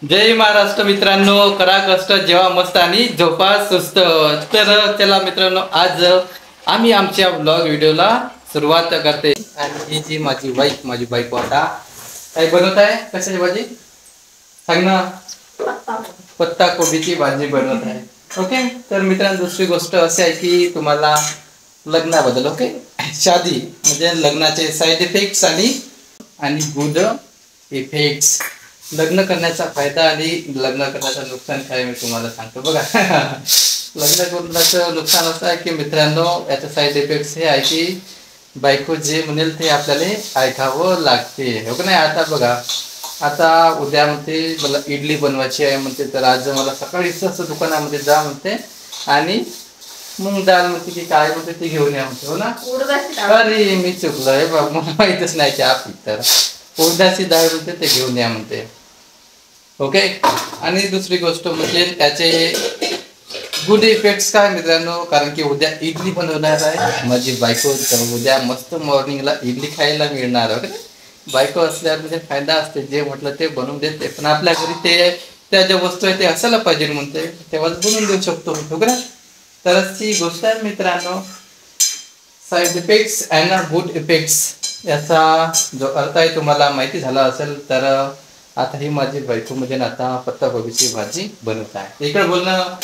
जय महाराष्ट्र मित्रांनो, करा कष्ट जेव्हा मस्त आणि झोपा सुस्त. तर चला मित्रांनो, आज आम्ही आमच्या ब्लॉग व्हिडिओला सुरुवात करते. आणि ही जी माझी बायको आता काय बनवत आहे, कशाची भाजी सांग ना. पत्ता कोबीची भाजी बनवत आहे. ओके. तर मित्रांनो, दुसरी गोष्ट अशी आहे की तुम्हाला लग्नाबद्दल, ओके, शादी म्हणजे लग्नाचे साईड इफेक्ट्स आणि गुड इफेक्ट्स, लग्न करण्याचा फायदा आणि लग्न करण्याचं नुकसान काय मी तुम्हाला सांगतो बघा. लग्न करण्याचं नुकसान असं आहे की मित्रांनो, याचा साईड इफेक्ट्स हे आहे की बायको जे म्हणेल ते आपल्याला ऐकावं लागते, हो का नाही. आता बघा, आता उद्या म्हणते मला इडली बनवायची आहे म्हणते, तर आज मला सकाळीच असं दुकानामध्ये जा म्हणते आणि मूग डाळ म्हणते की काय म्हणते ते घेऊन या म्हणते, हो ना. अरे मी चुकलोय बाबा, मला माहितच नाही की आप तर उडदाची डाळ म्हणते ते घेऊन या म्हणते. ओके. आणि दुसरी गोष्ट म्हणजे त्याचे गुड इफेक्ट्स काय मित्रांनो, कारण की उद्या इडली बनवणार आहे माझी बायको, तर उद्या मस्त मॉर्निंगला इडली खायला मिळणार आहे. बायको असल्यावर म्हणजे फायदा असते, जे म्हटलं ते बनवून देते, पण आपल्या घरी ते त्या ज्या वस्तू आहे ते असायला पाहिजे म्हणते, तेव्हाच बनवून देऊ शकतो, हो का. तरच ती गोष्ट आहे मित्रांनो, side effects and good effects याचा जो अर्थ आहे तुम्हाला माहिती झाला असेल. तर आता ही माझी बायको म्हणजे आता पत्ताकोबीची भाजी बनवत आहे. इकडे बोलणं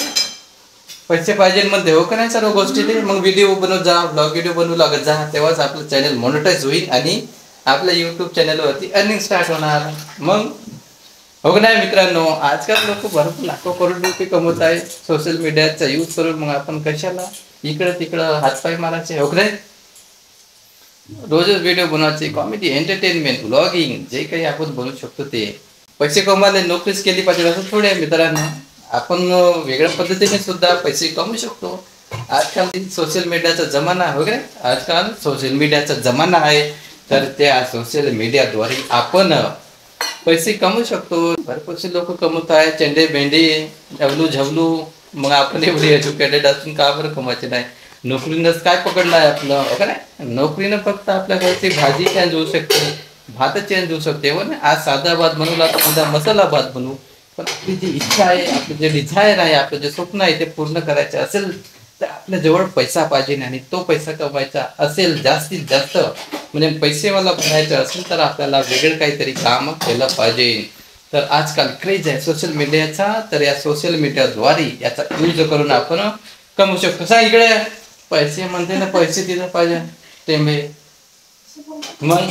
पैसे पाहिजे मध्ये, हो का नाही, सर्व गोष्टी. मग व्हिडिओ बनवत जा, ब्लॉग व्हिडिओ बनवू लागत जा, तेव्हाच आपलं चॅनल मॉनिटाईज होईल आणि आपल्या यूट्यूब चॅनलवरती अर्निंग स्टार्ट होणार. मग हो का नाही मित्रांनो, आजकाल लोक भरपूर लाखो करोड रुपये कमवत आहे सोशल मीडियाचा यूज करून. मग आपण कशाला इकडं तिकडं हातपाय मारायचे, हो का नाही. रोजच व्हिडिओ बनवायचे, कॉमेडी, एंटरटेनमेंट, व्लॉगिंग, जे काही आपण बनवू शकतो ते. पैसे कमवायला नोकरीच केली पाहिजे असं थोडे आहे मित्रांनो. आपण वेगळ्या पद्धतीने सुद्धा पैसे कमवू शकतो. आजकाल सोशल मीडियाचा जमाना आहे, वगैरे आजकाल सोशल मीडियाचा जमाना आहे. तर त्या सोशल मीडियाद्वारे आपण पैसे कमवू शकतो. भरपूरसे लोक कमवत आहे, चेंडे बेंडे झवलू झवलू. मग आपण एवढी एज्युकेटेड असून का बरं कमवायचे नाही. नोकरीनंच काय पकडलं आहे आपलं, हो का नाही. नोकरीनं फक्त आपल्या घरची भाजी चेंज होऊ शकते, भात चेंज होऊ शकते, हो ना. आज साधा भात बनवला तर उद्या मसाला भात बनवू. पण आपली जी इच्छा आहे, आपलं जे डिझायर आहे, आपलं जे स्वप्न आहे ते पूर्ण करायचं असेल तर आपल्या जवळ पैसा पाहिजे. आणि तो पैसा कमवायचा असेल जास्तीत जास्त, म्हणजे पैसेवाला बनायचं असेल तर आपल्याला वेगळं काहीतरी काम केलं पाहिजे. तर आजकाल क्रेज आहे सोशल मीडियाचा, तर या सोशल मीडियाद्वारे याचा यूज करून आपण कमवू शकतो. सांग इकडे, पैसे म्हणते ना, पैसे दिलं पाहिजे टेंबे. मग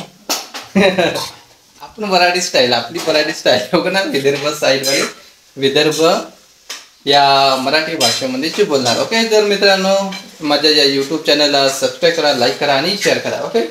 आपण मराठी स्टाईल, आपली मराठी स्टाईल, हो का ना, विदर्भ स्टाईलमध्ये, विदर्भ या मराठी भाषेमध्ये जे बोलणार. ओके. तर मित्रांनो, माझ्या या यूट्यूब चॅनलला सबस्क्राईब करा, लाईक करा आणि शेअर करा. ओके.